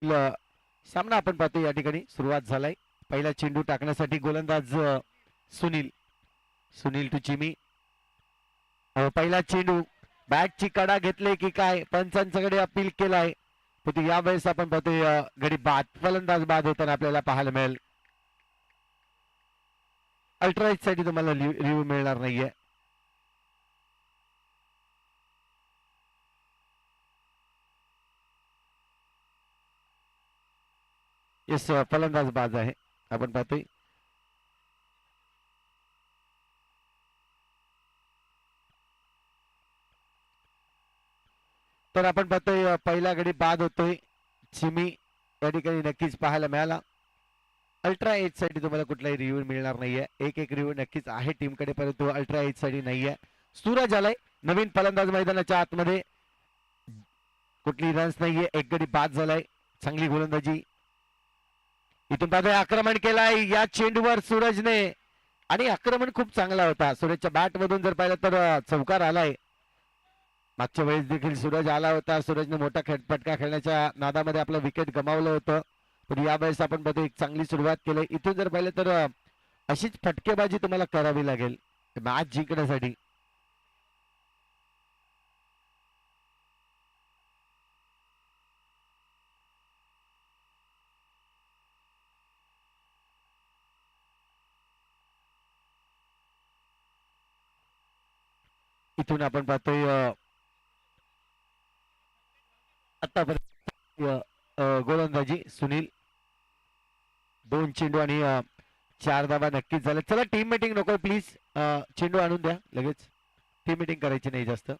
सामना आपण पाहतो या ठिकाणी सुरुवात झालाय. पहिला चेंडू टाकण्यासाठी गोलंदाज सुनील सुनील टू चिमी. पहिला चेंडू बॅटची कडा घेतले की काय पंचांच्याकडे अपील केलाय. पण यावेळेस आपण पाहतोय गडी बाद फलंदाज बाद होताना आपल्याला पाहायला मिळेल. अल्ट्राईट साठी तुम्हाला रिव्ह्यू मिळणार नाहीये. येस फलंदाज बाद आहे आपण पाहतोय. तर आपण पाहतोय पहिला गडी बाद होतोय. चिमी या ठिकाणी नक्कीच पाहायला मिळाला. अल्ट्रा एज साठी तुम्हाला कुठलाही रिव्ह्यू मिळणार नाहीये. एक रिव्ह्यू नक्कीच आहे टीमकडे परंतु अल्ट्रा एज साठी नाहीये. सूरज आलाय नवीन फलंदाज मैदानाच्या आतमध्ये. कुठली रन्स नाहीये. एक गडी बाद झालाय. चांगली गोलंदाजी इथून पाहतोय. आक्रमण केलाय या चेंडूवर सूरजने आणि आक्रमण खूप चांगला होता. सूरजच्या बॅट मधून जर पाहिलं तर चौकार आलाय. मागच्या वेळेस देखील सूरज आला होता. सूरजने मोठा फटका खेळण्याच्या नादामध्ये आपलं विकेट गमावलं होतं. पण यावेळेस आपण बघतो एक चांगली सुरुवात केली. इथून जर पाहिलं तर अशीच फटकेबाजी तुम्हाला करावी लागेल मॅच जिंकण्यासाठी. इथून आपण पाहतोय आतापर्यंत गोलंदाजी सुनील 2 चेंडू आणि 4 धावा नक्कीच झाल्या. चला टीम मीटिंग नको प्लीज. चेंडू आणून द्या लगेच. टीम मीटिंग करायची नाही जास्त.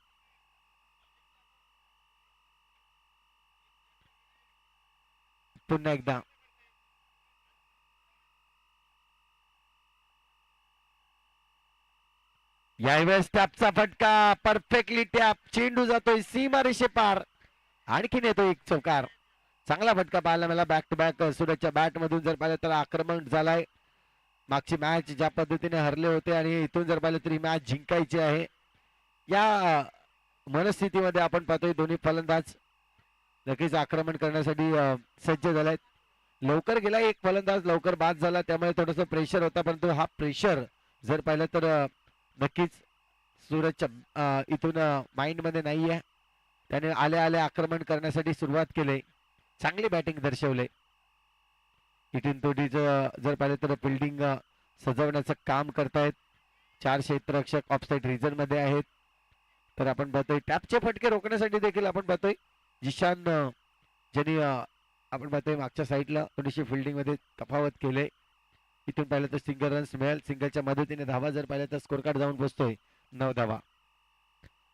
पुन्हा एकदा यावेळेस टॅपचा फटका परफेक्टली टॅप. चेंडू जातोय सीमा रेषे पार. आणखीन येतो एक चौकार. चांगला फटका पाहायला मला बॅक टू बॅक सूरजच्या बॅट मधून जर पाहिलं तर आक्रमण झालाय. मागची मॅच ज्या पद्धतीने हरले होते आणि इथून जर पाहिलं तरी मॅच जिंकायची आहे या मनस्थितीमध्ये आपण पाहतोय दोन्ही फलंदाज नक्कीच आक्रमण करण्यासाठी सज्ज झालायत. लवकर गेला एक फलंदाज लवकर बाद झाला त्यामुळे थोडस प्रेशर होता परंतु हा प्रेशर जर पाहिलं तर नक्कीच सूरजच्या इथून माइंड मध्ये नाहीये. त्याने आल्या आल्या आक्रमण करण्यासाठी सुरुवात केली. चांगली बॅटिंग दर्शवले. इथून तोडीचं जर पाहिलं तर फिल्डिंग सजवण्याचं काम करतायत. 4 क्षेत्ररक्षक ऑफसाईड रिजन मध्ये आहेत. तर आपण पाहतोय टॅपचे फटके रोखण्यासाठी देखील आपण पाहतोय जिशान ज्यांनी आपण पाहतोय मागच्या साईडला थोडीशी फिल्डिंग मध्ये तफावत केले. इथून पाहिलं तर सिंगल रन्स मिळेल. सिंगलच्या मदतीने धावा जर पाहिलं तर स्कोर कार्ड जाऊन बसतोय 9 धावा.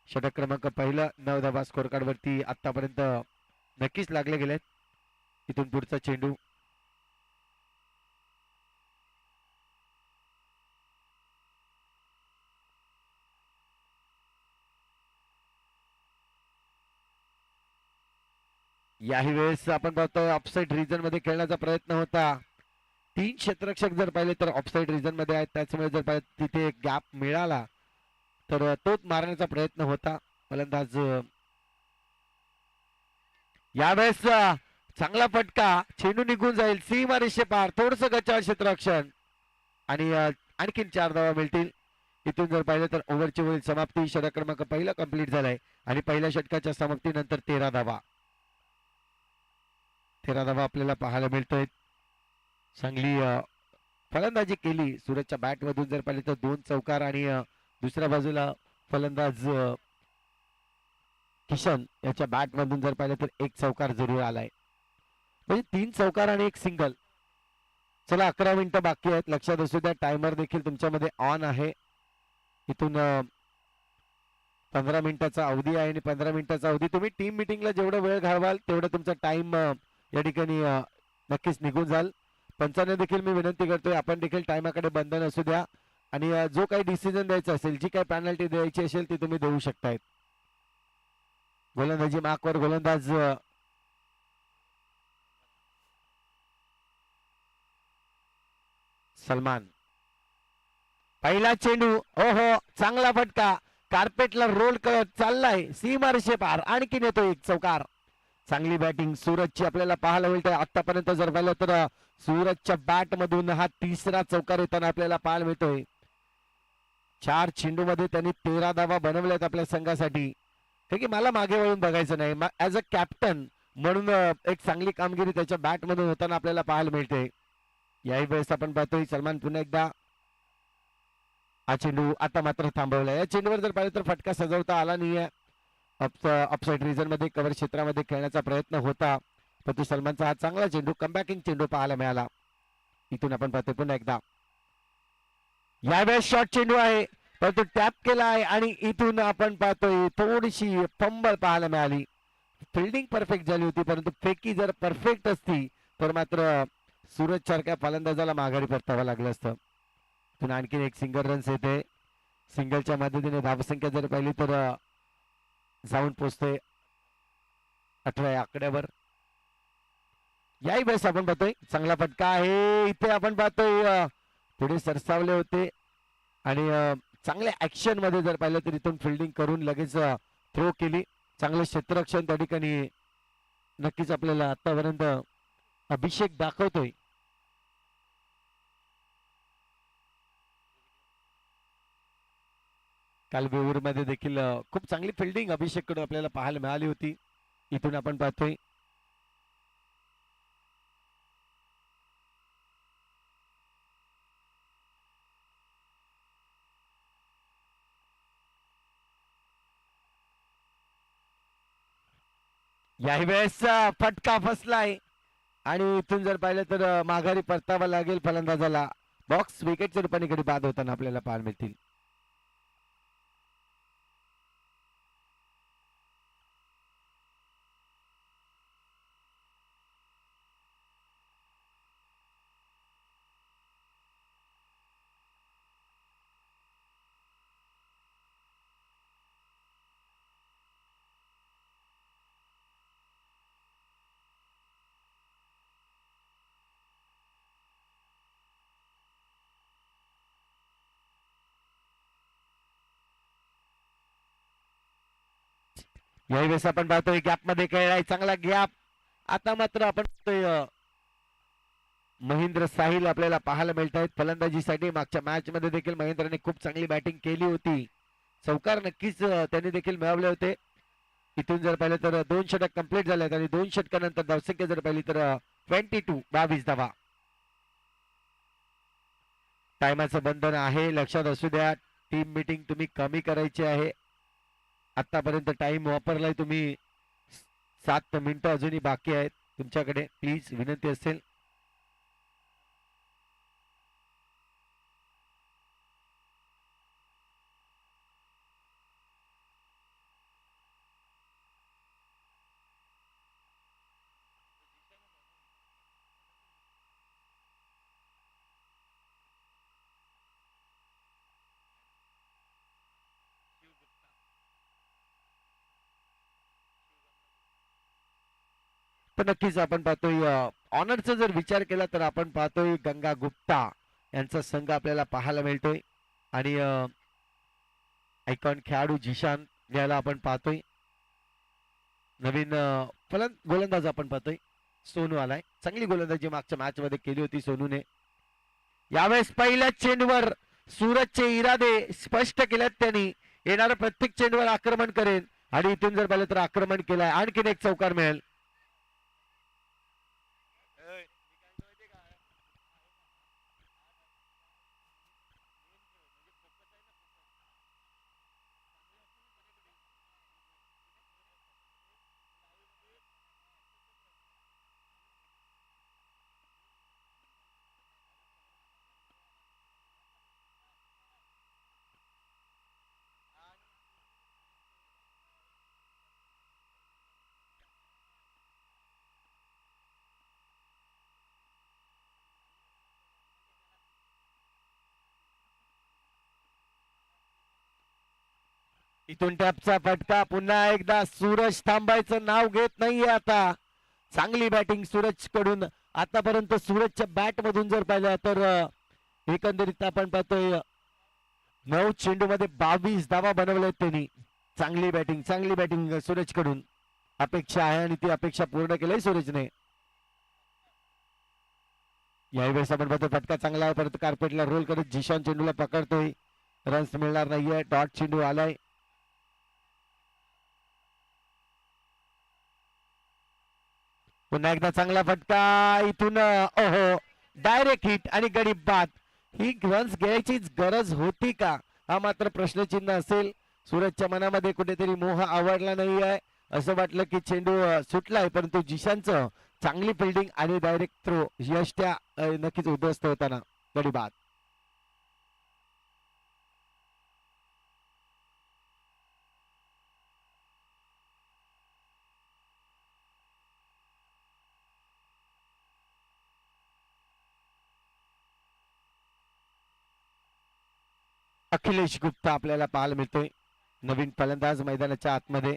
षटक क्रमांक पहिला 9 धावा स्कोर कार्ड वरती आतापर्यंत नक्कीच लागले गेलेत. इथून पुढचा चेंडू याही वेळेस आपण पाहतोय ऑफसाईड रिजन मध्ये खेळण्याचा प्रयत्न होता. 3 क्षेत्ररक्षक जर पाहिले तर ऑफसाईड रिजन मध्ये आहेत. त्याच्यामुळे जर पाहिलं तिथे एक गॅप मिळाला तर तोच मारण्याचा प्रयत्न होता. फलंदाज यावेळेस चांगला फटका. चेंडू निघून जाईल सीमा रेषे पार. थोडस गचाळ क्षेत्ररक्षण आणि आणखीन 4 धावा मिळतील. इथून जर पाहिलं तर ओव्हरची होईल समाप्ती. षटक क्रमांक पहिला कंप्लीट झालाय आणि पहिल्या षटकाच्या समाप्तीनंतर 13 धावा. 13 धावा आपल्याला पाहायला मिळतोय. चांगली फलंदाजी केली सूरजच्या बॅट मधून जर पाहिले तर 2 चौकार आणि दुसऱ्या बाजूला फलंदाज किशन याच्या बॅट मधून जर पाहिलं तर 1 चौकार जरूर आलाय. म्हणजे 3 चौकार आणि 1 सिंगल. चला 11 मिनिटं बाकी आहेत. लक्षात असू द्या टायमर देखील तुमच्यामध्ये ऑन आहे. इथून 15 मिनिटाचा अवधी आहे आणि 15 मिनिटाचा अवधी तुम्ही टीम मिटिंगला जेवढा वेळ घालवाल तेवढा तुमचा टाइम या ठिकाणी नक्कीच निघून जाल. पंचांना देखील मी विनंती करतोय आपण देखील टाइमाकडे बंधन असू द्या आणि जो काही डिसिजन द्यायचा असेल जी काही पेनल्टी द्यायची असेल ती तुम्ही देऊ शकताय. गोलंदाजी मार्कवर गोलंदाज सलमान. पहिला चेंडू ओहो चांगला फटका. कार्पेटला रोल करत चाललाय सीमारेषे पार. आणखीन येतो 1 चौकार. चांगली बॅटिंग सूरजची आपल्याला पाहायला मिळते. आतापर्यंत जर पाहिलं तर सूरजच्या बॅट मधून हा तिसरा चौकार येताना आपल्याला पाहायला मिळतोय. 4 चेंडू मध्ये त्यांनी 13 धावा बनवल्यात आपल्या संघासाठी. कारण की मला मागे वळून बघायचं नाही, ऍज अ कॅप्टन म्हणून एक चांगली कामगिरी त्याच्या बॅट मधून होताना आपल्याला पाहायला मिळते. याही वेळेस आपण पाहतोय सलमान पुन्हा एकदा हा चेंडू आता मात्र थांबवला. या चेंडूवर जर पाहिलं तर फटका सजवता आला नाहीये. अपसाइड रिजन मध्ये कव्हर क्षेत्रामध्ये खेळण्याचा प्रयत्न होता, परंतु सलमानचा हा चांगला चेंडू कमबॅकिंग चेंडू पाहायला मिळाला. इथून आपण पाहतोय पुन्हा एकदा यावेळेस शॉर्ट चेंडू आहे, परंतु टॅप केला आहे आणि इथून आपण पाहतोय थोडीशी फंबल पाहायला मिळाली. फिल्डिंग परफेक्ट झाली होती, परंतु फेकी जर परफेक्ट असती तर मात्र सूरज सारख्या फलंदाजाला माघारी परतावं लागलं असतं. इथून आणखीन एक सिंगल रन्स येते. सिंगलच्या मदतीने धावसंख्या जर पाहिली तर जाऊन पोचते 18 आकड्यावर. याही वेळेस आपण पाहतोय चांगला फटका आहे. इथे आपण पाहतोय पुढे सरसावले होते आणि चांगल्या ऍक्शन मध्ये जर पाहिलं तर इथून फिल्डिंग करून लगेच थ्रो केली. चांगलं क्षेत्ररक्षण त्या ठिकाणी नक्कीच आपल्याला आतापर्यंत अभिषेक दाखवतोय. काल वेऊर मध्ये देखील खूप चांगली फिल्डिंग अभिषेक कडून आपल्याला पाहायला मिळाली होती. इथून आपण पाहतोय याही वेळेस फटका फसलाय आणि इथून जर पाहिलं तर माघारी परतावा लागेल फलंदाजाला. बॉक्स विकेटच्या रूपाने कडे बाद होताना आपल्याला पाहायला मिळतील. याही वेळेस आपण पाहतोय गॅप मध्ये खेळलाय, चांगला गॅप. आता मात्र आपण महेंद्र साहिल आपल्याला पाहायला मिळत आहेत फलंदाजीसाठी. मागच्या मॅच मध्ये देखील महेंद्रने खूप चांगली बॅटिंग केली होती. चौकार नक्कीच त्यांनी देखील मिळवले होते. इथून जर पाहिलं तर 2 षटक कंप्लीट झाले आणि 2 षटकानंतर धावसंख्या जर पाहिली तर 22 धावा. टायमाचं बंधन आहे, लक्षात असू द्या. टीम मीटिंग तुम्ही कमी करायची आहे. आतापर्यंत टाइम वापरलाय तुम्ही. 7 मिनिटं अजूनही बाकी आहेत तुमच्याकडे. प्लीज विनंती असेल. तर नक्कीच आपण पाहतोय ऑनरचा जर विचार केला तर आपण पाहतोय गंगा गुप्ता यांचा संघ आपल्याला पाहायला मिळतोय आणि आयकॉन खेळाडू जिशान याला आपण पाहतोय. नवीन गोलंदाज आपण पाहतोय सोनू आलाय. चांगली गोलंदाजी मागच्या मॅच मध्ये केली होती सोनूने. यावेळेस पहिल्या चेंडूवर सूरजचे इरादे स्पष्ट केलेत त्यांनी. येणाऱ्या प्रत्येक चेंडूवर आक्रमण करेन आणि इथून जर पाहिलं तर आक्रमण केलंय. आणखीन एक चौकार मिळेल. इथून टॅपचा फटका. पुन्हा एकदा सूरज थांबायचं नाव घेत नाहीये. आता चांगली बॅटिंग सूरज कडून. आतापर्यंत सूरजच्या बॅट मधून जर पाहिलं तर एकंदरीत आपण पाहतोय 9 चेंडू मध्ये 22 धावा बनवल्यात त्यांनी. चांगली बॅटिंग सूरज कडून. अपेक्षा आहे आणि ती अपेक्षा पूर्ण केली सूरजने. यावेळेस आपण बघतो फटका चांगला आहे परंतु कार्पेटला रोल करत जिशान चेंडूला पकडतोय. रन्स मिळणार नाहीये. डॉट चेंडू आलाय. पुन्हा एकदा चांगला फटका इथून ओहो डायरेक्ट हिट आणि गडी बाद. ही रन्स घ्यायचीच गरज होती का हा मात्र प्रश्नचिन्ह असेल. सूरजच्या मनामध्ये कुठेतरी मोह आवडला नाही आहे. असं वाटलं की चेंडू सुटलाय परंतु जिशानचं चांगली फिल्डिंग आणि डायरेक्ट थ्रो यश त्या नक्कीच उद्ध्वस्त होताना गडी बाद. अखिलेश गुप्ता आपल्याला पाहायला मिळतोय. नवीन फलंदाज मैदानाच्या आतमध्ये.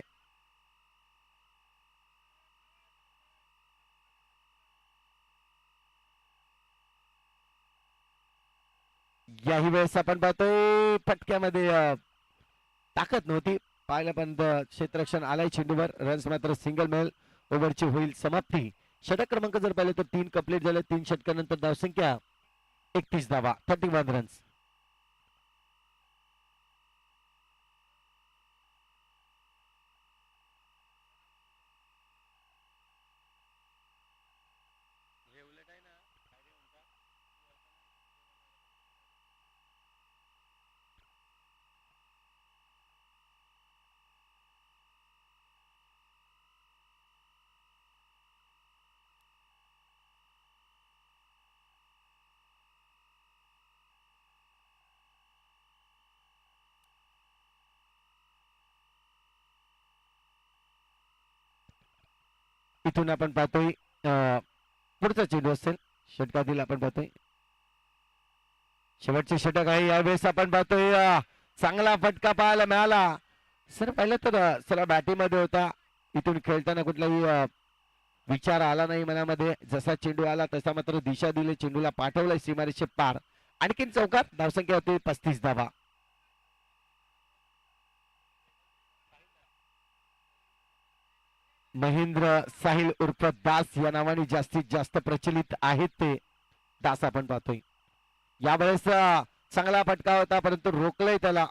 याही वेळेस आपण पाहतोय फटक्यामध्ये ताकद नव्हती. पाहिलं पण क्षेत्ररक्षण आलाय चेंडूवर. रन्स मात्र सिंगल मिळेल. ओव्हरची होईल समाप्ती. षटक क्रमांक जर पाहिलं तर 3 कंप्लीट झाले. 3 षटकानंतर धावसंख्या 31 धावा 31 रन्स. इथून आपण पाहतोय पुढचा चेंडू असेल षटकातील. आपण पाहतोय शेवटचे षटक आहे. यावेळेस आपण पाहतोय चांगला फटका पाहायला मिळाला. सर पाहिलं तर सर बॅटिंगमध्ये होता. इथून खेळताना कुठलाही विचार आला नाही मनामध्ये. जसा चेंडू आला तसा मात्र दिशा दिली. चेंडूला पाठवलाय सीमारेषे पार. आणखीन चौकात धावसंख्या होती 35 धावा. महेंद्र साहिल उर्फ दास या नावाने जास्तीत जास्त प्रचलित आहेत ते दास आपण पाहतोय. यावेळेस चांगला फटका होता परंतु रोखलंय त्याला.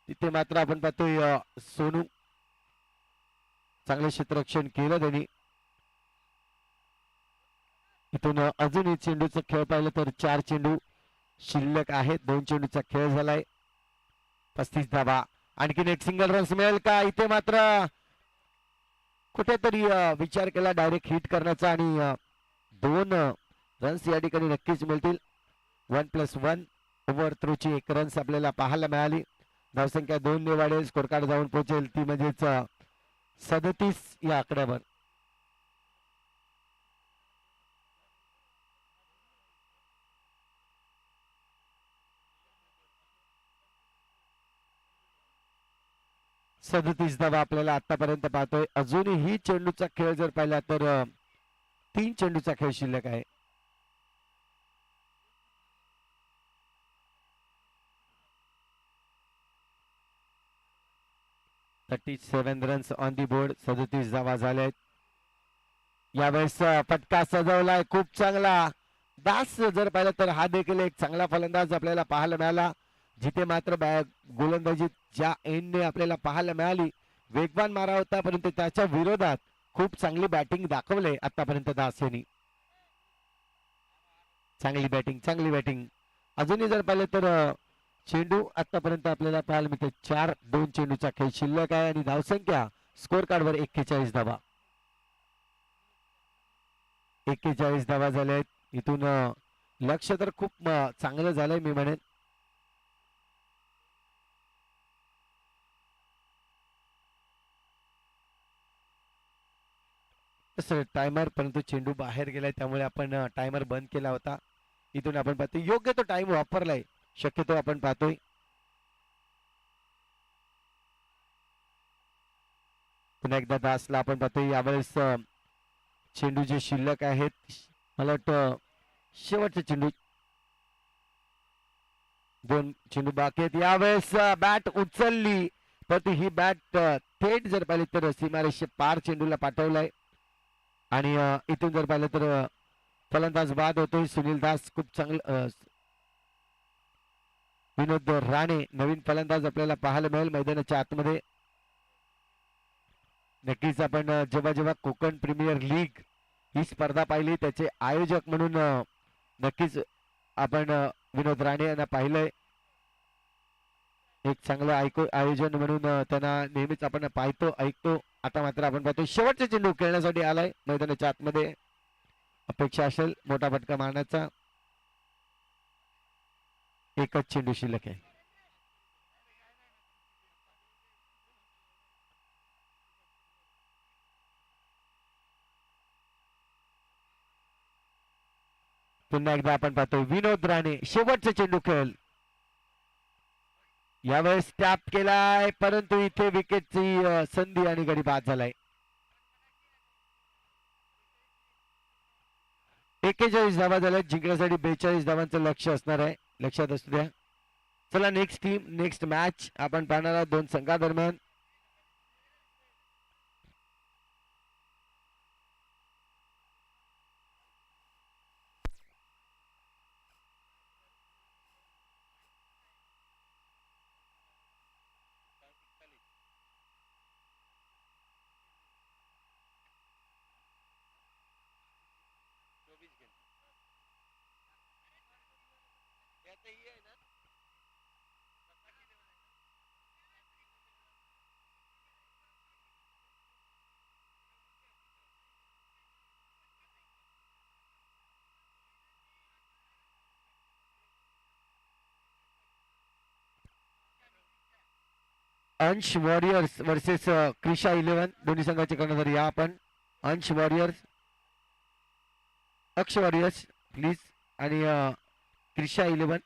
तिथे मात्र आपण पाहतोय सोनू चांगले क्षेत्ररक्षण केलं त्यांनी. इथून अजूनही चेंडूचा खेळ पाहिलं तर 4 चेंडू शिल्लक आहेत. 2 चेंडूचा खेळ झालाय. 35 धावा. आणखीन एक सिंगल रन्स मिळेल का. इथे मात्र कुठेतरी विचार केला डायरेक्ट हिट करण्याचा आणि 2 रन्स या ठिकाणी नक्कीच मिळतील. 1+1 ओव्हर थ्रोची 1 रन्स आपल्याला पाहायला मिळाली. धावसंख्या 2 ने वाढेल. स्कोर कार्ड जाऊन पोहोचेल ती म्हणजेच 37 या आकड्यावर. सदतीस धावा आपल्याला आतापर्यंत पाहतोय. अजूनही चेंडूचा खेळ जर पाहिला तर 3 चेंडूचा खेळ शिल्लक आहे. $37 रन्स ऑन दी बोर्ड. 37 धावा झाल्यात. यावेळेस फटका सजवलाय खूप चांगला. दास जर पाहिलं तर हा देखील एक चांगला फलंदाज आपल्याला पाहायला मिळाला. जिथे मात्र गोलंदाजी ज्या एंडने आपल्याला पाहायला मिळाली. वेगवान मारा होता परंतु त्याच्या विरोधात खूप चांगली बॅटिंग दाखवले आतापर्यंत दास यांनी. चांगली बॅटिंग. अजूनही जर पाहिलं तर चेंडू आतापर्यंत आपल्याला पाहायला मिळते 4. 2 चेंडूचा खेळ शिल्लक आहे आणि धावसंख्या स्कोर कार्डवर 41 धावा. 41 धावा झाल्यात. इथून लक्ष तर खूप चांगलं झालंय मी म्हणेन. टायमर परंतु चेंडू बाहेर गेलाय त्यामुळे आपण टायमर बंद केला होता. इथून आपण पाहतोय योग्य तो टाइम वापरलाय शक्यतो आपण पाहतोय. पुन्हा एकदा दासला आपण पाहतोय. यावेळेस चेंडू जे शिल्लक आहेत मला वाटतं शेवटचे चेंडू 2 चेंडू बाकी आहेत. यावेळेस बॅट उचलली परंतु ही बॅट थेट जर पाहिली तर सीमारेषे पार चेंडूला पाठवलाय आणि इथून जर पाहिलं तर फलंदाज बाद होतोय. सुनील दास खूप चांगलं, विनोद राणे नवीन फलंदाज आपल्याला पाहायला मिळेल मैदानाच्या आतमध्ये. नक्कीच आपण जेव्हा जेव्हा कोकण प्रीमियर लीग ही स्पर्धा पाहिली त्याचे आयोजक म्हणून नक्कीच आपण विनोद राणे यांना पाहिलंय. एक चांगलं आयोजन म्हणून त्यांना नेहमीच आपण पाहतो ऐकतो. आता मात्र आपण पाहतो शेवटचा चेंडू खेळण्यासाठी आलाय मैदानाच्या आतमध्ये. अपेक्षा असेल मोठा फटका मारण्याचा. एकच चेंडू शिल्लक आहे. पुन्हा एकदा आपण पाहतो विनोद राणे शेवटचा चेंडू खेळ. यावेळेस टॅप केलाय परंतु इथे विकेटची संधी आणि गडी बाद झालाय. 41 धावा झाल्या. जिंकण्यासाठी 42 धावांचं लक्ष असणार आहे. लक्षात असू द्या. चला नेक्स्ट टीम नेक्स्ट मॅच आपण पाहणार आहोत दोन संघादरम्यान. अंश वॉरियर्स वर्सेस क्रिशा 11 दोन्ही संघाचे कर्णधार या आपण. अंश वॉरियर्स अक्ष वॉरियर्स प्लीज आणि क्रिशा 11.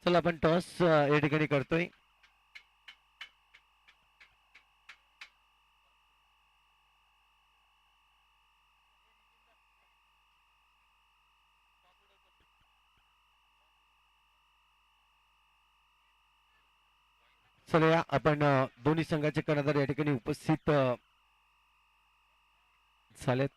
चला आपण टॉस या ठिकाणी करतोय. चला आपण दोन्ही संघाचे कर्णधार या ठिकाणी उपस्थित झालेत.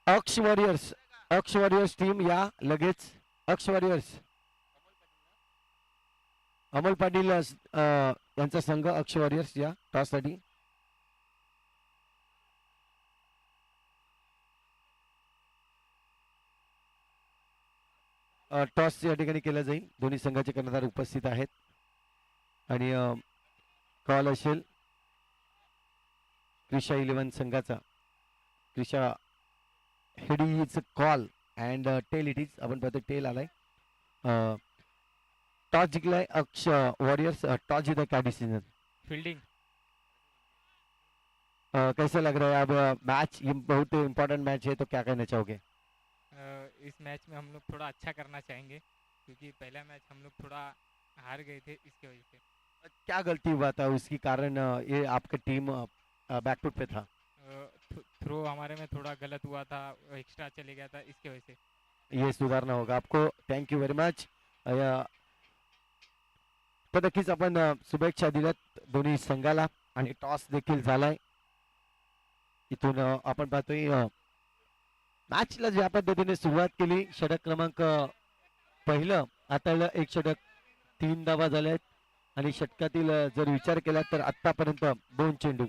अक्ष वॉरियर्स टीम या लगेच. अक्ष वॉरियर्स अमोल पाटील यांचा संघ अक्ष वॉरियर्स या टॉस साठी. टॉस या ठिकाणी केला जाईल. दोन्ही संघाचे कर्णधार उपस्थित आहेत आणि कॉल असेल क्रिशा 11 संघाचा. क्रिशा हेडी is call and tail it is. आपण पाहतो टेल आलाय. टॉस जिंकलाय अक्ष वॉरियर्स. टॉस जीता क्या डिसीजन? फील्डिंग. कैसा लग रहा है अब मैच बहुत इम्पोर्टेंट मैच है तो क्या कहना चाहोगे? इस मैच में हम लोग थोड़ा अच्छा करना चाहेंगे क्योंकि पहला मैच हम लोग थोड़ा हार गए थे इसके वजह से. क्या गलती हुआ था उसकी कारण ये आपका टीम बैकफुट पे था? थ्रो हमारे में थोड़ा गलत हुआ था. एक्स्ट्रा चले गया था इसके वजह से. ये सुधारना होगा आपको. Thank you very much. तर नक्कीच आपण शुभेच्छा दिल्यात दोन्ही संघाला आणि टॉस देखील झालाय. इथून आपण पाहतोय मॅचला ज्या पद्धतीने सुरुवात केली, षटक क्रमांक पहिलं आता एक षटक 3 धावा झाल्यात आणि षटकातील जर विचार केला तर आतापर्यंत 2 चेंडू.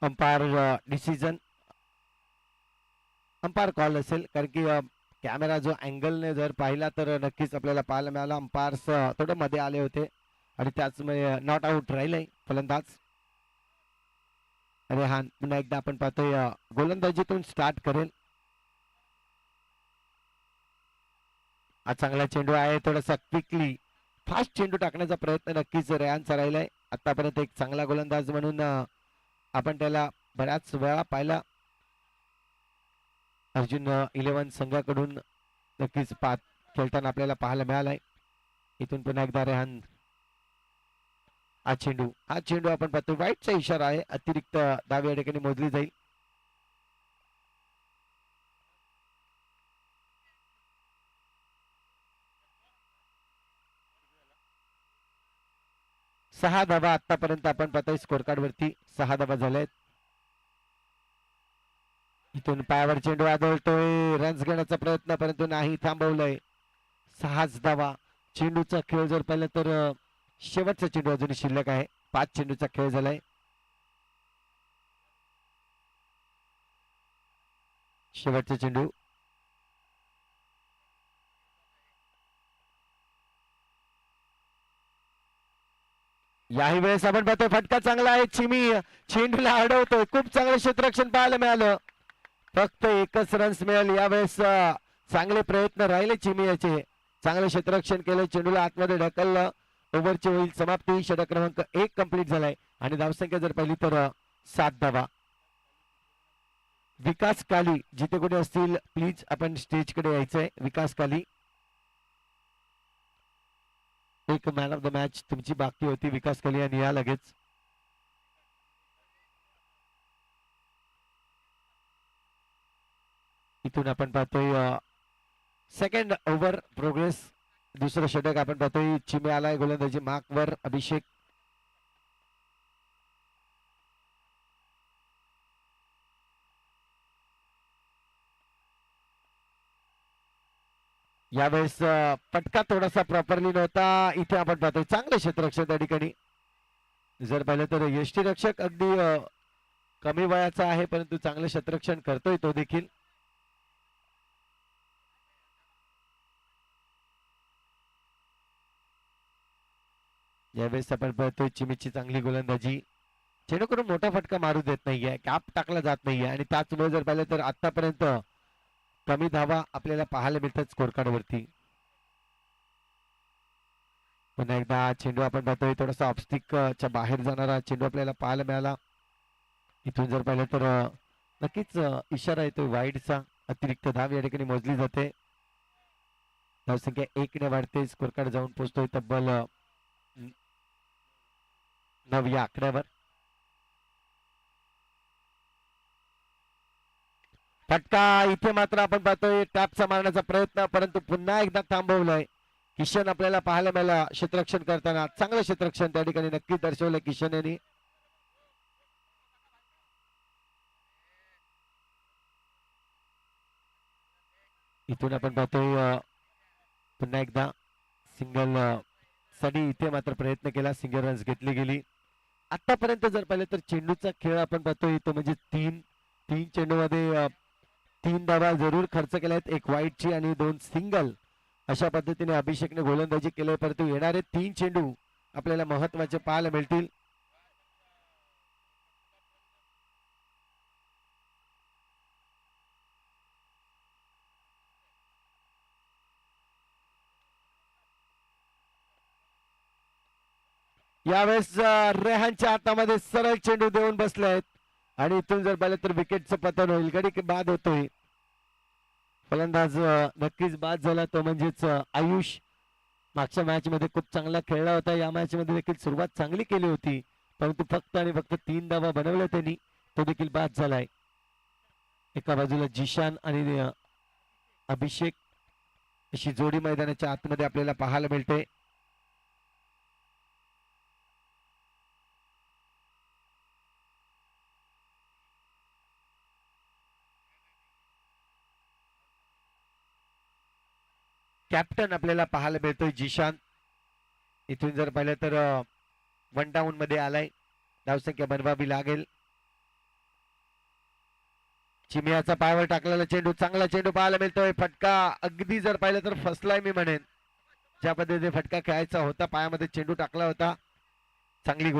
अंपायर डिसिजन, अंपायर कॉल असेल, कारण की कॅमेरा जो अँगलने जर पाहिला तर नक्कीच आपल्याला पाहायला मिळाला अंपायर्स थोडे मध्ये आले होते आणि त्याचमुळे नॉट आउट राहिले फलंदाज. आणि हा पुन्हा एकदा आपण पाहतोय गोलंदाजीतून स्टार्ट करेल. हा चांगला चेंडू आहे, थोडासा क्विकली फास्ट चेंडू टाकण्याचा प्रयत्न नक्कीच रेहानचा राहिलाय. आतापर्यंत एक चांगला गोलंदाज म्हणून आपण त्याला बऱ्याच वेळा पाहिला. अर्जुन 11 संघाकडून नक्कीच खेळताना आपल्याला पाहायला मिळालाय. इथून पुन्हा एकदा रेहान, हा चेंडू आपण पाहतो वाईटचा इशारा आहे, अतिरिक्त धाव या ठिकाणी मोजली जाईल. सहा धावा आतापर्यंत आपण पाहतोय स्कोर कार्ड वरती 6 धावा झाल्यात. इथून पायावर चेंडू आदळतोय, रन्स घेण्याचा प्रयत्न परंतु नाही, थांबवलंय. 6 धावा. चेंडूचा खेळ जर पाहिलं तर शेवटचा चेंडू अजून शिल्लक आहे. 5 चेंडूचा खेळ झालाय. शेवटचा चेंडू. याही वेळेस आपण पाहतोय फटका चांगला आहे. चिमी चेंडूला अडवतोय, खूप चांगलं क्षेत्ररक्षण पाहायला मिळालं. फक्त एकच रन्स मिळाले यावेळेस. चांगले प्रयत्न राहिले चिमी याचे, चांगले क्षेत्ररक्षण केलं, चेंडूला आतमध्ये ढकललं. ओव्हरची होईल समाप्ती. षटक क्रमांक 1 कंप्लीट झालाय. आणि धावसंख्या जर पाहिली तर 7 धावा. विकास काली जिथे कुठे असतील प्लीज आपण स्टेजकडे यायचंय. विकास काली, एक मॅन ऑफ द मॅच तुमची बाकी होती. विकास काली आणि या लगेच. इथून आपण पाहतोय सेकंड ओव्हर प्रोग्रेस. दुसरं षटक आपण पाहतोय. चिमे आलाय गोलंदाजी मार्कवर. अभिषेक यावेळेस पटका थोडासा प्रॉपरली नव्हता. इथे आपण पाहतोय चांगलं क्षेत्ररक्षण त्या ठिकाणी. जर पाहिलं तर यष्टीरक्षक अगदी कमी वयाचा आहे परंतु चांगलं क्षेत्ररक्षण करतोय तो देखील. यावेळेस आपण पाहतोय चिमीची चांगली गोलंदाजी. चेंडू करून मोठा फटका मारू देत नाहीये. कॅप टाकला जात नाहीये आणि त्याचमुळे जर पाहिलं तर आतापर्यंत कमी धावा आपल्याला पाहायला मिळतात स्कोर कार्ड वरती. पुन्हा एकदा चेंडू आपण पाहतोय थोडासा ऑफस्टिक च्या बाहेर जाणारा चेंडू आपल्याला पाहायला मिळाला. इथून जर पाहिलं तर नक्कीच इशारा येतोय वाईडचा. अतिरिक्त धाव या ठिकाणी मोजली जाते. धावसंख्या 1 ने वाढते. स्कोर कार्ड जाऊन पोहोचतोय तब्बल 9 या आकड्यावर. फटका इथे मात्र आपण पाहतोय टॅपचा मारण्याचा प्रयत्न परंतु पुन्हा एकदा थांबवलाय. किशन आपल्याला पाहायला मिळाला क्षेत्ररक्षण करताना. चांगलं क्षेत्ररक्षण त्या ठिकाणी नक्की दर्शवलं किशन यांनी. इथून आपण पाहतोय पुन्हा एकदा सिंगल साठी इथे मात्र प्रयत्न केला. सिंगल रन्स घेतली गेली. आतापर्यंत जर पाहिलं तर चेंडूचा खेळ आपण पाहतोय तो म्हणजे तीन चेंडूमध्ये 3 धावा जरूर खर्च केल्यात. एक वाईटची आणि 2 सिंगल. अशा पद्धतीने अभिषेकने गोलंदाजी केली परंतु येणारे 3 चेंडू आपल्याला महत्वाचे पाहायला मिळतील. यावेळेस रेहानच्या हातामध्ये सरळ चेंडू देऊन बसले आहेत आणि इथून जर पाहिलं तर विकेटचं पतन होईल. गडी बाद होतोय. फलंदाज नक्कीच बाद झाला तो म्हणजेच आयुष. मागच्या मॅच मध्ये खूप चांगला खेळला होता. या मॅच मध्ये देखील सुरुवात चांगली केली होती परंतु फक्त आणि फक्त 3 धावा बनवल्या त्यांनी. तो देखील बाद झालाय. एका बाजूला जिशान आणि अभिषेक अशी जोडी मैदानाच्या आतमध्ये आपल्याला पाहायला मिळते. कॅप्टन आपल्याला पाहायला मिळतोय जिशान. इथून जर पाहिलं तर 1 डाऊन मध्ये आलाय. धावसंख्या बनवावी लागेल. चिमियाचा पायावर टाकलेला चेंडू चांगला चेंडू पाहायला मिळतोय. फटका अगदी जर पाहिलं तर फसलाय मी म्हणेन. ज्या पद्धतीने फटका खेळायचा होता पायामध्ये चेंडू टाकला होता. चांगली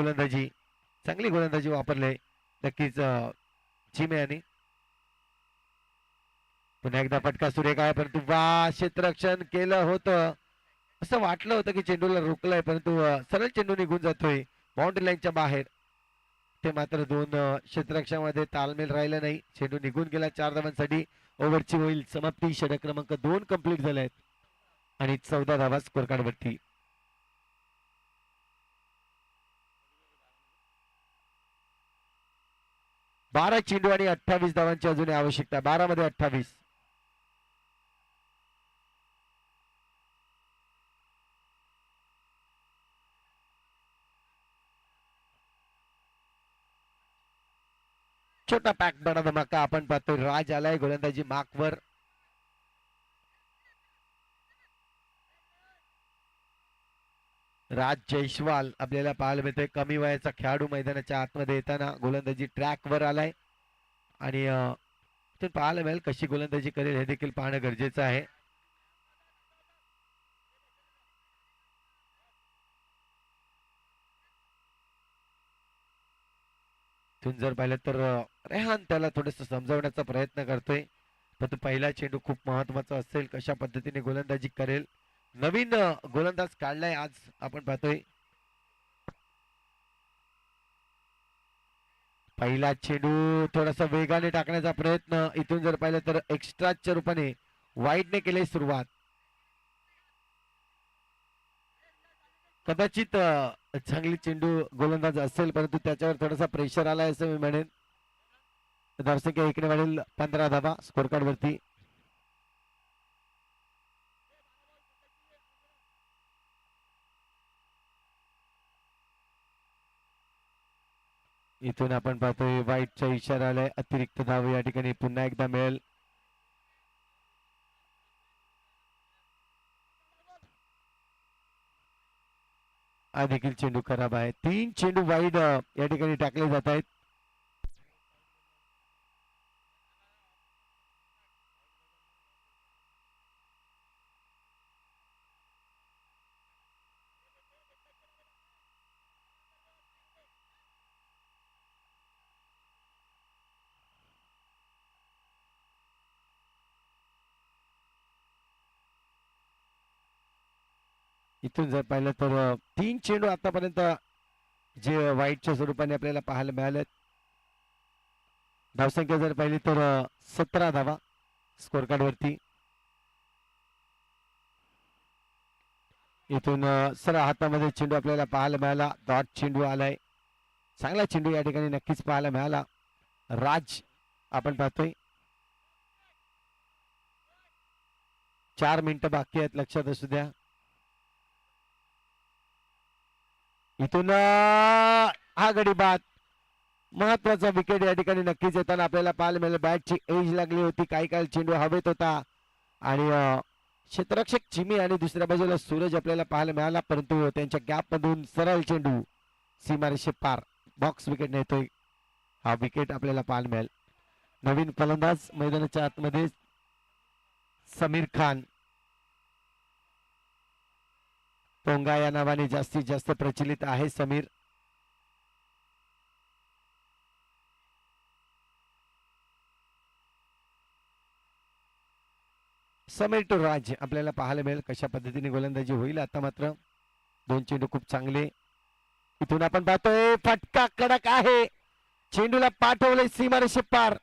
गोलंदाजी वापरले नक्कीच चिमियाने. पुन्हा एकदा फटका सुरेख आहे परंतु क्षेत्ररक्षण केलं होतं. असं वाटलं होतं की चेंडूला रोखलंय परंतु सरळ चेंडू निघून जातोय बाउंड्री लाईनच्या बाहेर. ते मात्र 2 क्षेत्ररक्षणामध्ये तालमेल राहिला नाही. चेंडू निघून गेला. 4 धावांसाठी ओव्हरची होईल समाप्ती. षटक क्रमांक 2 कंप्लीट झाले आहेत आणि 14 धावा स्कोर कार्ड वरती. बारा चेंडू आणि 28 धावांची अजून आवश्यकता. 12 मध्ये 28. छोटा पॅक बडा धमाका आपण पाहतोय. राज आलाय गोलंदाजी मार्कवर. राज जयस्वाल आपल्याला पाहायला मिळतोय. कमी वयाचा खेळाडू मैदानाच्या आतमध्ये येताना गोलंदाजी ट्रॅकवर आलाय आणि पाहायला मिळेल कशी गोलंदाजी करेल हे देखील पाहणं गरजेचं आहे. इथून जर पाहिलं तर रेहान त्याला थोडस समजावण्याचा प्रयत्न करतोय पण पहिला चेंडू खूप महत्वाचा असेल. कशा पद्धतीने गोलंदाजी करेल. नवीन गोलंदाज काढलाय आज आपण पाहतोय. पहिला चेंडू थोडासा वेगाने टाकण्याचा प्रयत्न इथून जर पाहिलं तर एक्स्ट्राच्या रूपाने वाईडने केली सुरुवात. कदाचित चांगली चेंडू गोलंदाज असेल परंतु त्याच्यावर थोडासा प्रेशर आलाय असं मी म्हणेन. धावसंख्या इकडे वाढेल 15 धावा स्कोर कार्ड वरती. इथून आपण पाहतोय वाईटचा इशारा आलाय. अतिरिक्त धाव या ठिकाणी पुन्हा एकदा मिळेल. हा देखील चेंडू खराब आहे. 3 चेंडू वाईड या ठिकाणी टाकले जात आहेत. इथून जर पाहिलं तर 3 चेंडू आतापर्यंत जे वाईटच्या स्वरूपाने आपल्याला पाहायला मिळालेत. धावसंख्या जर पाहिली तर 17 धावा स्कोर कार्ड वरती. इथून सरळ हातामध्ये चेंडू आपल्याला पाहायला मिळाला. डॉट चेंडू आलाय. चांगला चेंडू या ठिकाणी नक्कीच पाहायला मिळाला. राज आपण पाहतोय. 4 मिनिटं बाकी आहेत लक्षात असू द्या. इथून हा गडी बाद महत्वाचा विकेट या ठिकाणी नक्कीच येताना आपल्याला पाहायला मिळालं. बॅटची एज लागली होती. काही काळ चेंडू हवेत होता आणि क्षेत्ररक्षक चिमी आणि दुसऱ्या बाजूला सूरज आपल्याला पाहायला मिळाला परंतु त्यांच्या गॅप मधून सरळ चेंडू सीमारेषे पार बॉक्स विकेट नेतोय. हा विकेट आपल्याला पाहायला मिळेल. नवीन फलंदाज मैदानाच्या आतमध्ये समीर खान. पोंगा या नावाने जास्तीत जास्त प्रचलित आहे समीर. समीर टू राज आपल्याला पाहायला मिळेल कशा पद्धतीने गोलंदाजी होईल. आता मात्र 2 चेंडू खूप चांगले. इथून आपण पाहतोय फटका कडक आहे. चेंडूला पाठवले सीमारेषे पार.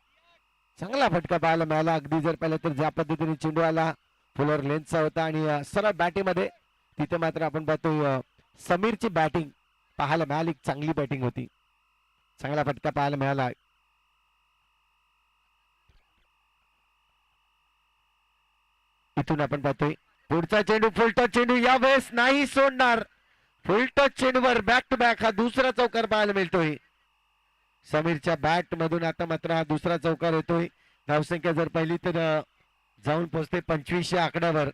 चांगला फटका पाहायला मिळाला. अगदी जर पाहिलं तर ज्या पद्धतीने चेंडू आला फुलर लेन्थचा होता आणि सरळ बॅटिंगमध्ये तिथे मात्र आपण पाहतोय समीरची बॅटिंग पाहायला मिळाली. चांगली बॅटिंग होती. चांगला फटका पाहायला मिळाला. इथून आपण पाहतोय पुढचा चेंडू फुलटॉस चेंडू यावेळेस नाही सोडणार. फुलटॉस चेंडूवर बॅक टू बॅक हा दुसरा चौकार पाहायला मिळतोय. समीरच्या बॅट मधून आता मात्र हा दुसरा चौकार येतोय. धावसंख्या जर पाहिली तर जाऊन पोहोचते 2500 आकड्यावर.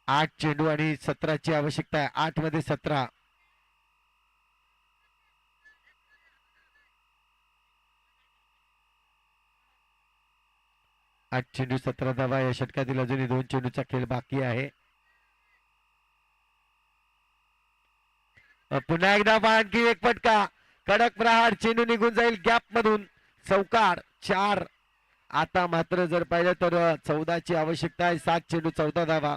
8 चेंडू आणि 17ची आवश्यकता आहे. 8 मध्ये 17. आठ चेंडू 17 धावा या षटकातील अजूनही 2 चेंडूचा खेळ बाकी आहे. पुन्हा एकदा आणखी एक फटका कडक प्रहार. चेंडू निघून जाईल गॅप मधून. चौकार 4. आता मात्र जर पाहिलं तर 14ची आवश्यकता आहे. 7 चेंडू 14 धावा.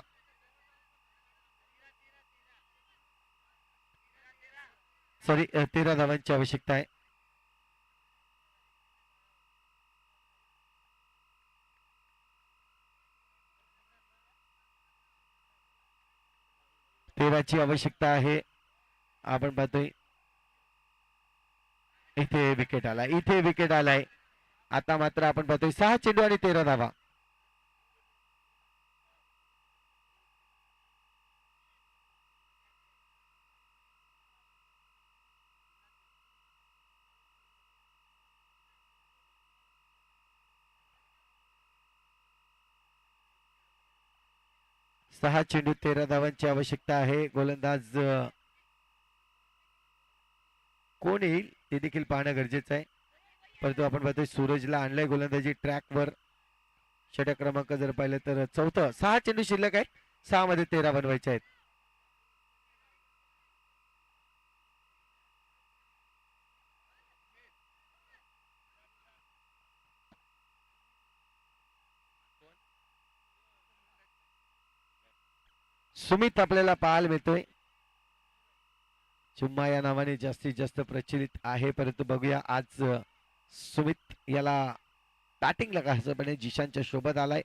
सॉरी 13 धावांची आवश्यकता आहे. तेराची आवश्यकता आहे. आपण पाहतोय इथे विकेट आलाय. इथे विकेट आलाय. आता मात्र आपण पाहतोय 6 चेंडू आणि 13 धावा. सहा चेंडू 13 धावांची आवश्यकता आहे. गोलंदाज कोण येईल ते देखील पाहणं गरजेचं आहे. परंतु आपण पाहतोय सूरजला आणलंय गोलंदाजी ट्रॅकवर. षटक क्रमांक जर पाहिलं तर 4. 6 चेंडू शिल्लक आहेत. 6 मध्ये 13 बनवायचे आहेत. सुमित आपल्याला पाहायला मिळतोय. चुम्मा या नावाने जास्तीत जास्त प्रचलित आहे, परंतु बघूया आज सुमित याला बॅटिंगला खासपणे जिशानच्या सोबत आलाय.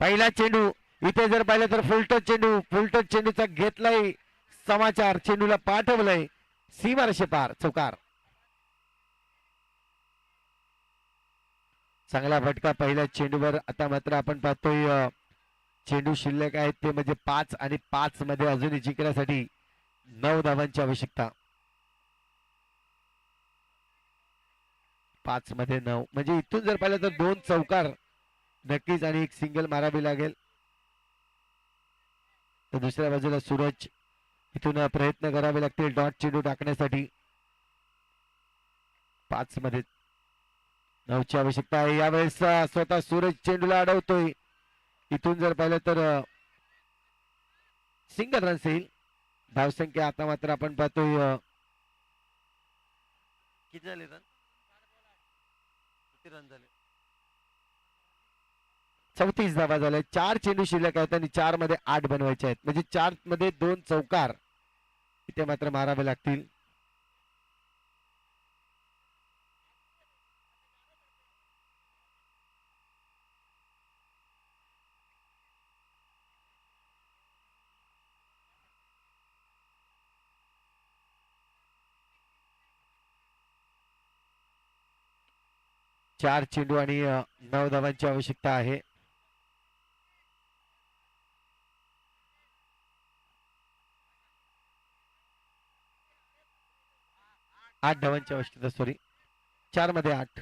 पहिला चेंडू इथे जर पाहिलं तर फुलटच चेंडूचा घेतलाय समाचार, चेंडूला पाठवलंय सीमारेषे पार, चौकार. चांगला फटका पहिल्या चेंडूवर. आता मात्र आपण पाहतोय चेंडू शिल्लक आहेत ते म्हणजे 5 आणि 5 मध्ये अजूनही जिंकण्यासाठी 9 धावांची आवश्यकता. 5 मध्ये 9 म्हणजे इथून जर पाहिलं तर 2 चौकार नक्कीच आणि एक सिंगल मारावी लागेल. तर दुसऱ्या बाजूला सूरज इथून प्रयत्न करावे लागतील डॉट चेंडू टाकण्यासाठी. 5 मध्ये 9 ची आवश्यकता आहे. यावेळेस स्वतः सूरज चेंडूला अडवतोय. इथून जर पाहिलं तर सिंगल रन येईल. धावसंख्या आता मात्र आपण पाहतोय किती झाले रन, किती रन झाले, 34 धावा झाल्या. 4 चेंडू शिल्लक आहेत आणि 4 मध्ये 8 बनवायचे आहेत, म्हणजे 4 मध्ये 2 चौकार इथे मात्र मारावे लागतील. चार चेंडू आणि 9 धावांची आवश्यकता आहे. आठ धावांची आवश्यकता, सॉरी 4 मध्ये 8.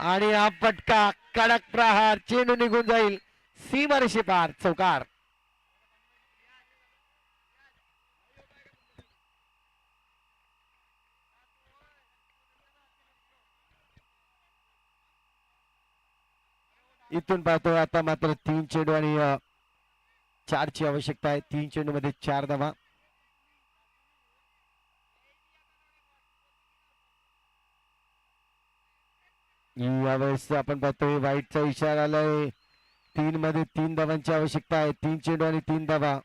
आणि हा फटका कडक प्रहार, चेंडू निघून जाईल सीमारेषे पार, चौकार. इथून पाहतो आता मात्र 3 चेंडू आणि 4 ची आवश्यकता आहे. 3 चेंडू मध्ये 4 धावा. यावेळेस आपण पाहतोय वाईटचा इशारा आलाय. 3 मध्ये 3 धावांची आवश्यकता आहे. 3 चेंडू आणि 3 धावा.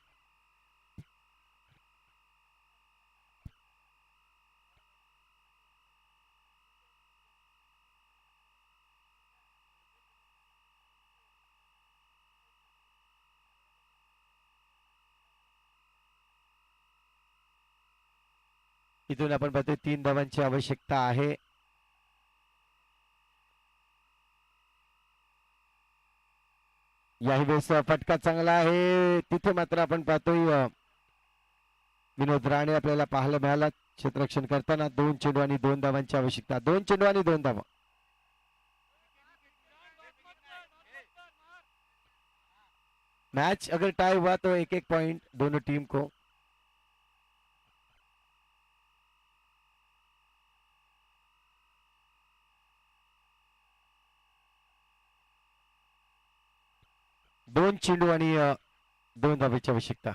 इथून आपण पाहतोय 3 धावांची आवश्यकता आहे. याही वेळेस फटका चांगला आहे. तिथे मात्र आपण पाहतोय विनोद राणे आपल्याला पाहायला मिळाला क्षेत्ररक्षण करताना. 2 चेंडू आणि 2 धावांची आवश्यकता. 2 चेंडू आणि 2 धावा. मैच अगर टाई हुआ तो 1-1 पॉइंट दोनों टीम को. दोन चेंडू आणि 2 धावेची आवश्यकता.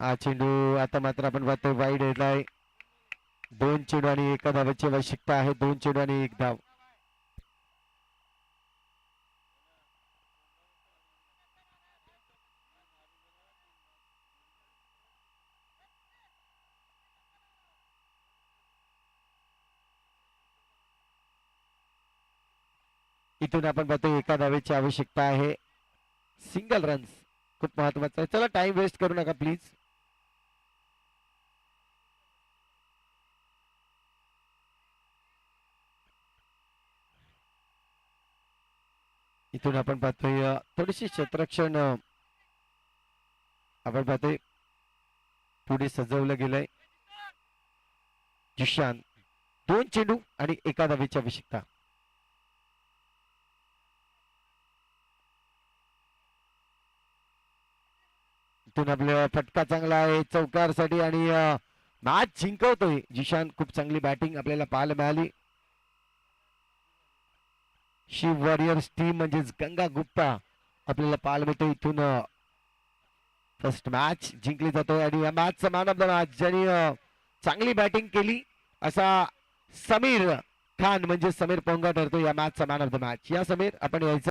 हा चेंडू आता मात्र आपण पाहतोय वाईड येतलाय. 2 चेंडू आणि 1 धावेची आवश्यकता आहे. 2 चेंडू आणि 1 धाव. इथून आपण पाहतोय 1 धावेची आवश्यकता आहे. सिंगल रन्स खूप महत्वाचं आहे. चला टाइम वेस्ट करू नका प्लीज. इथून आपण पाहतोय थोडीशी क्षेत्ररक्षण आपण पाहतोय पुढे सजवलं गेलंय. जिशान 2 चेंडू आणि 1 धावेची आवश्यकता. इथून आपल्याला फटका चांगला आहे चौकारसाठी आणि मॅच जिंकवतोय जिशान. खूप चांगली बॅटिंग आपल्याला पाहायला मिळाली. शिव वॉरियर्स टीम म्हणजेच गंगा गुप्ता आपल्याला पाहायला मिळतो. इथून फर्स्ट मॅच जिंकली जातोय आणि या मॅचचा मॅन ऑफ द मॅच ज्यांनी चांगली बॅटिंग केली असा समीर खान म्हणजे समीर पोंगा ठरतो या मॅचचा मॅन ऑफ द मॅच. या समीर आपण यायचं